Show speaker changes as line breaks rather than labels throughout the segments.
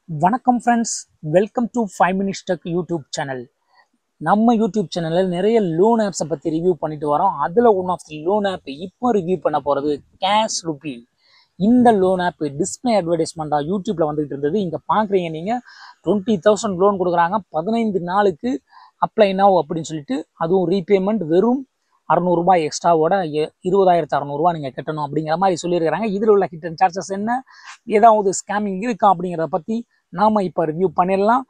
வணக்கம் friends, welcome to 5 minutes Tech YouTube channel. நம்ம YouTube சேனலில் நிறைய லோன் ஆப்ஸை பற்றி ரிவ்யூ பண்ணிட்டு வரோம். அதில் one of the loan app இப்போ ரிவ்யூ பண்ண போகிறது கேஷ் ரூபி. இந்த லோன் ஆப் டிஸ்பிளே அட்வர்டைஸ்மெண்ட்டாக யூடியூப்பில் வந்துகிட்டு இருந்தது. இங்கே பார்க்குறீங்க நீங்கள் 20,000 லோன் கொடுக்குறாங்க. 15 நாளுக்கு அப்ளை நவ் அப்படின்னு சொல்லிட்டு, அதுவும் ரீபேமெண்ட் வெறும் 600 ரூபாய் எக்ஸ்ட்ராவோட 20,600 நீங்கள் கட்டணும் அப்படிங்கிற மாதிரி சொல்லியிருக்கிறாங்க. இதில் உள்ள ஹிடன் சார்ஜஸ் என்ன, ஏதாவது ஸ்கேமிங் இருக்கா அப்படிங்கிறத பற்றி நாம் இப்போ ரிவ்யூ பண்ணிடலாம்.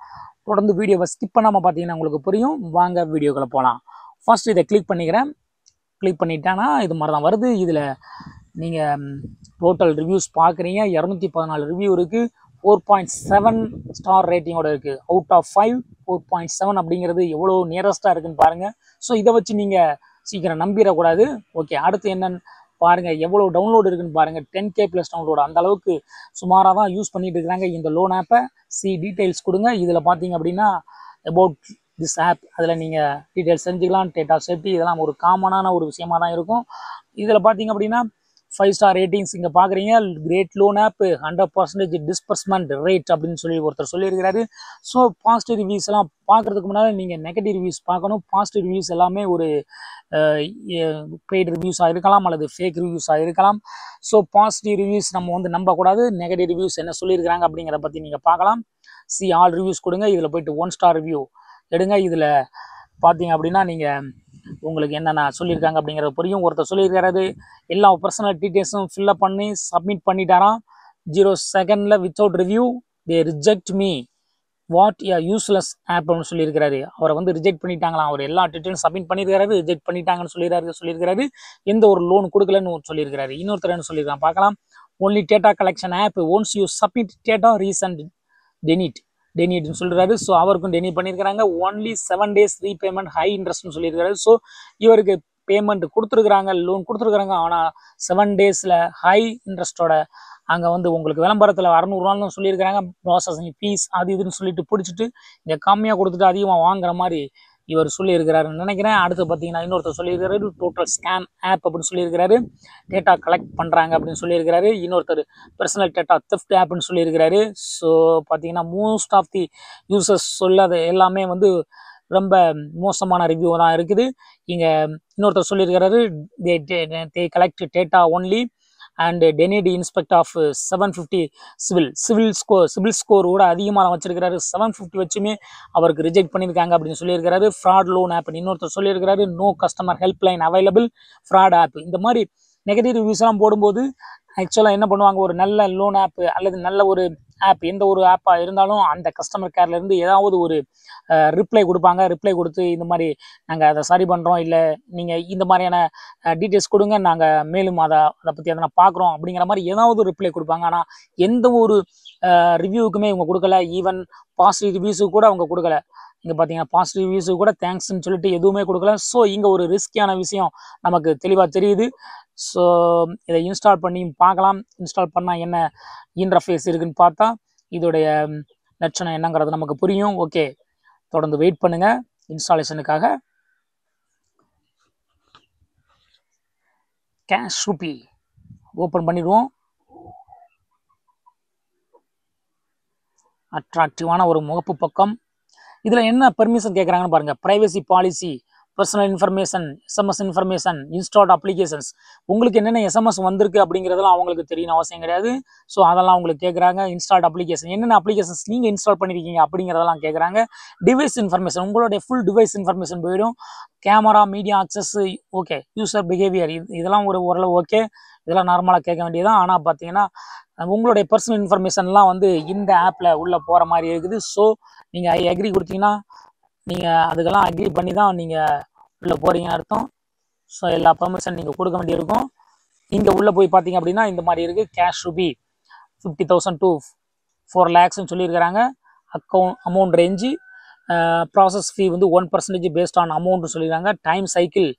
தொடர்ந்து வீடியோவை ஸ்கிப் பண்ணாமல் பார்த்தீங்கன்னா உங்களுக்கு புரியும். வாங்க வீடியோக்களை போகலாம். ஃபர்ஸ்ட் இதை கிளிக் பண்ணிக்கிறேன். கிளிக் பண்ணிட்டானா இது மாதிரி தான் வருது. இதில் நீங்கள் டோட்டல் ரிவ்யூஸ் பார்க்குறீங்க. 214 ரிவ்யூ இருக்குது. 4.7 ஸ்டார் ரேட்டிங்கோட இருக்குது. அவுட் ஆஃப் 5 4.7 அப்படிங்கிறது எவ்வளோ நியரஸ்ட்டாக இருக்குன்னு பாருங்கள். ஸோ இதை வச்சு நீங்கள் சீக்கிரம் நம்பிடக்கூடாது. ஓகே, அடுத்து என்னன்னு பாருங்கள். எவ்வளோ டவுன்லோடு இருக்குன்னு பாருங்கள். 10K + download. அந்த அளவுக்கு சுமாராக தான் யூஸ் பண்ணிட்டு இருக்கிறாங்க இந்த லோன் ஆப்பை. டீட்டெயில்ஸ் கொடுங்க. இதில் பார்த்தீங்க அப்படின்னா அபவுட் திஸ் ஆப், அதில் நீங்கள் டீட்டெயில்ஸ் தெரிஞ்சுக்கலாம். டேட்டா சேஃப்டி இதெல்லாம் ஒரு காமனான ஒரு விஷயமாக தான் இருக்கும். இதில் பார்த்தீங்க அப்படின்னா 5 ஸ்டார் ரேட்டிங்ஸ் இங்கே பார்க்குறீங்க. Great loan app, 100% disbursement rate அப்படின்னு சொல்லி ஒருத்தர் சொல்லியிருக்கிறாரு. ஸோ பாசிட்டிவ் ரிவ்யூஸ் எல்லாம் பார்க்குறதுக்கு முன்னாடி நீங்கள் நெகட்டிவ் ரிவ்யூஸ் பார்க்கணும். பாசிட்டிவ் ரிவ்யூஸ் எல்லாமே ஒரு பெய்ட் ரிவ்யூஸாக இருக்கலாம் அல்லது ஃபேக் ரிவ்யூஸாக இருக்கலாம். ஸோ பாசிட்டிவ் ரிவ்யூஸ் நம்ம வந்து நம்பக்கூடாது. நெகட்டிவ் ரிவ்யூஸ் என்ன சொல்லியிருக்கிறாங்க அப்படிங்கிறத பற்றி நீங்கள் பார்க்கலாம். ஆல் ரிவ்யூஸ் கொடுங்க. இதில் போய்ட்டு 1 ஸ்டார் ரிவ்யூ எடுங்க. இதில் பார்த்தீங்க அப்படின்னா நீங்கள் உங்களுக்கு என்னென்ன சொல்லியிருக்காங்க அப்படிங்கிறது புரியும். ஒருத்தர் சொல்லியிருக்காரு, எல்லா பர்சனல் டீட்டெயில்ஸும் ஃபில்லப் பண்ணி சப்மிட் பண்ணிட்டாராம். 0 செகண்டில் without review they reject me what a useless ஆப்னு சொல்லியிருக்கிறாரு. அவரை வந்து ரிஜெக்ட் பண்ணிட்டாங்களாம். அவர் எல்லா டீட்டெயிலும் சப்மிட் பண்ணியிருக்காரு, ரிஜெக்ட் பண்ணிட்டாங்கன்னு சொல்லியிருக்காரு. எந்த ஒரு லோன் கொடுக்கலன்னு சொல்லியிருக்காரு. இன்னொருத்தர் என்ன சொல்லியிருக்காங்க பார்க்கலாம். Only data collection app once you submit data recent டெனிட்னு சொல்கிறாரு. ஸோ அவருக்கும் டெனிட் பண்ணியிருக்கிறாங்க. ஒன்லி 7 days ரீபேமெண்ட் ஹை இன்ட்ரெஸ்ட்னு சொல்லியிருக்காரு. ஸோ இவருக்கு பேமெண்ட் கொடுத்துருக்குறாங்க, லோன் கொடுத்துருக்குறாங்க. ஆனால் 7 days ஹை இன்ட்ரெஸ்ட்டோட அங்கே வந்து உங்களுக்கு விளம்பரத்தில் 600 ரூபான்னு சொல்லியிருக்கிறாங்க. ப்ராசஸிங் ஃபீஸ் அது இதுன்னு சொல்லிட்டு பிடிச்சிட்டு இங்கே கம்மியாக கொடுத்துட்டு அதிகமாக வாங்குற மாதிரி இவர் சொல்லியிருக்கிறாருன்னு நினைக்கிறேன். அடுத்து பார்த்தீங்கன்னா இன்னொருத்தர் சொல்லியிருக்கிறாரு, டோட்டல் ஸ்கேம் ஆப் அப்படின்னு சொல்லியிருக்கிறாரு. டேட்டா கலெக்ட் பண்ணுறாங்க அப்படின்னு சொல்லியிருக்கிறாரு. இன்னொருத்தர் பர்சனல் டேட்டா தெஃப்ட் ஆப்னு சொல்லியிருக்கிறாரு. ஸோ பார்த்தீங்கன்னா மோஸ்ட் ஆஃப் தி யூசர்ஸ் சொல்லாத எல்லாமே வந்து ரொம்ப மோசமான ரிவ்யூ தான் இருக்குது. இங்கே இன்னொருத்தர் சொல்லியிருக்கிறாரு, they collect data only and denied inspect of 750 CIBIL score கூட அதிகமாக வச்சிருக்கிறாரு. 750 வச்சுமே அவருக்கு ரிஜெக்ட் பண்ணியிருக்காங்க அப்படின்னு சொல்லியிருக்கிறாரு. ஃப்ராட் லோன் ஆப் இன்னொருத்தர் சொல்லியிருக்கிறாரு. No customer helpline available, fraud app. இந்த மாதிரி நெகட்டிவ் ரிவ்யூஸ் எல்லாம் போடும்போது ஆக்சுவலாக என்ன பண்ணுவாங்க, ஒரு நல்ல லோன் ஆப் அல்லது நல்ல ஒரு ஆப், எந்த ஒரு ஆப்பாக இருந்தாலும் அந்த கஸ்டமர் கேர்லேருந்து ஏதாவது ஒரு ரிப்ளை கொடுப்பாங்க. ரிப்ளை கொடுத்து இந்த மாதிரி நாங்கள் அதை சரி பண்ணுறோம், இல்லை நீங்கள் இந்த மாதிரியான டீட்டெயில்ஸ் கொடுங்க, நாங்கள் மேலும் அதை பற்றி எதனா பார்க்குறோம் அப்படிங்கிற மாதிரி ஏதாவது ரிப்ளை கொடுப்பாங்க. ஆனால் எந்த ஒரு ரிவ்யூவுக்குமே இவங்க கொடுக்கல. ஈவன் பாசிட்டிவ் ரிவ்யூஸுக்கு கூட அவங்க கொடுக்கல. இங்கே பார்த்தீங்கன்னா பாசிட்டிவ் ரிவ்யூஸுக்கு கூட தேங்க்ஸ்ன்னு சொல்லிட்டு எதுவுமே கொடுக்கல. ஸோ இங்கே ஒரு ரிஸ்கியான விஷயம் நமக்கு தெளிவாக தெரியுது. ஸோ இதை இன்ஸ்டால் பண்ணி பார்க்கலாம். இன்ஸ்டால் பண்ணால் என்ன இன்டர்ஃபேஸ் இருக்குன்னு பார்த்தா இதோடைய லட்சணம் என்னங்கிறது நமக்கு புரியும். ஓகே, தொடர்ந்து வெயிட் பண்ணுங்க இன்ஸ்டாலேஷனுக்காக. கேஷ் ரூபி ஓப்பன் பண்ணிடுவோம். அட்ராக்டிவான ஒரு முகப்பு பக்கம். இதில் என்ன பெர்மிஷன் கேட்குறாங்கன்னு பாருங்கள். Privacy policy, personal information, SMS information, installed applications. உங்களுக்கு என்னென்ன எஸ்எம்எஸ் வந்திருக்கு அப்படிங்கிறதெல்லாம் அவங்களுக்கு தெரியணும் அவசியம் கிடையாது. ஸோ அதெல்லாம் உங்களுக்கு கேட்குறாங்க. இன்ஸ்டால்ட் அப்ளிகேஷன், என்னென்ன அப்ளிகேஷன்ஸ் நீங்கள் இன்ஸ்டால் பண்ணியிருக்கீங்க அப்படிங்கிறதெல்லாம் கேட்குறாங்க. டிவைஸ் இன்ஃபர்மேஷன், உங்களுடைய ஃபுல் டிவைஸ் இன்ஃபர்மேஷன் போயிடும். Camera, media access, okay. User behaviour, இதெல்லாம் ஓரளவு ஓகே. இதெல்லாம் நார்மலாக கேட்க வேண்டியதான். ஆனால் பார்த்தீங்கன்னா உங்களுடைய பர்சனல் இன்ஃபர்மேஷன்லாம் வந்து இந்த ஆப்பில் உள்ளே போகிற மாதிரி இருக்குது. ஸோ நீங்கள் அக்ரி கொடுத்தீங்கன்னா நீங்கள் அதுக்கெல்லாம் அக்ரி பண்ணி தான் நீங்கள் உள்ளே போகிறீங்கன்னு அர்த்தம். ஸோ எல்லா பெர்மிஷன் நீங்கள் கொடுக்க வேண்டியிருக்கும். இங்கே உள்ளே போய் பார்த்தீங்க அப்படின்னா இந்த மாதிரி இருக்குது. கேஷ் ரூபி 50,000 to 4 lakhsன்னு சொல்லியிருக்கிறாங்க. அமௌண்ட் ரேஞ்சு, ப்ராசஸ் ஃபீ வந்து 1% பேஸ்ட் ஆன் அமௌண்ட்னு சொல்லியிருக்காங்க. டைம் சைக்கிள்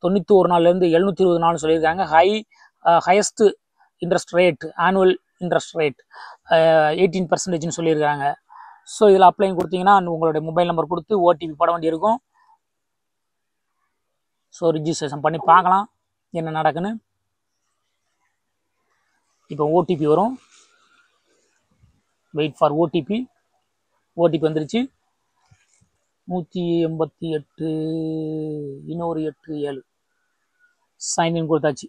91 நாள்லேருந்து 720 நாள்னு சொல்லியிருக்காங்க. Highest interest rate, annual interest rate 18%ன்னு சொல்லியிருக்காங்க. ஸோ இதில் அப்ளைன் கொடுத்தீங்கன்னா உங்களுடைய மொபைல் நம்பர் கொடுத்து ஓடிபி போட வேண்டியிருக்கும். ஸோ ரிஜிஸ்ட்ரேஷன் பண்ணி பார்க்கலாம் என்ன நடக்குன்னு. இப்போ ஓடிபி வரும். Wait for OTP. ஓடிபி வந்துருச்சு. 188 இன்னொரு 87 சைன்இன் கொடுத்தாச்சு.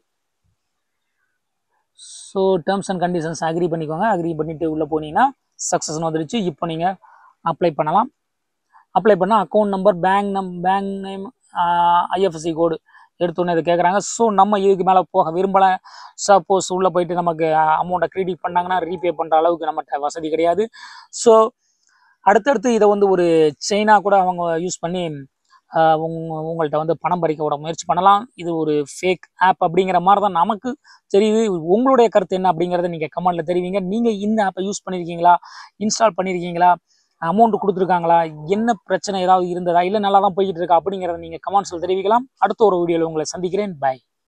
So terms and conditions agree பண்ணிக்கோங்க. அக்ரி பண்ணிவிட்டு உள்ளே போனீங்கன்னா சக்ஸஸ்னு வந்துருச்சு. இப்போ நீங்கள் அப்ளை பண்ணலாம். அப்ளை பண்ணால் account number, bank name, IFSC கோடு எடுத்தோன்னே இதை கேட்குறாங்க. ஸோ நம்ம இதுக்கு மேலே போக விரும்பலை. சப்போஸ் உள்ளே போயிட்டு நமக்கு அமௌண்ட்டை கிரெடிட் பண்ணாங்கன்னா ரீபே பண்ணுற அளவுக்கு நம்மகிட்ட வசதி கிடையாது. ஸோ அடுத்தடுத்து இதை வந்து ஒரு செயினாக கூட அவங்க யூஸ் பண்ணி உங்கள்கிட்ட வந்து பணம் பறிக்க விட முயற்சி பண்ணலாம். இது ஒரு ஃபேக் ஆப் அப்படிங்கிற மாதிரி தான் நமக்கு தெரியுது. உங்களுடைய கருத்து என்ன அப்படிங்கிறத நீங்கள் கமெண்ட்டில் தெரிவிங்க. நீங்கள் இந்த ஆப்பை யூஸ் பண்ணியிருக்கீங்களா, இன்ஸ்டால் பண்ணியிருக்கீங்களா, அமௌண்ட் கொடுத்துருக்காங்களா, என்ன பிரச்சனை ஏதாவது இருந்ததா, இல்லை நல்லா தான் போய்கிட்டு இருக்கா அப்படிங்கிறத நீங்கள் கமெண்ட்ஸில் தெரிவிக்கலாம். அடுத்த ஒரு வீடியோவில் உங்களை சந்திக்கிறேன். பாய்.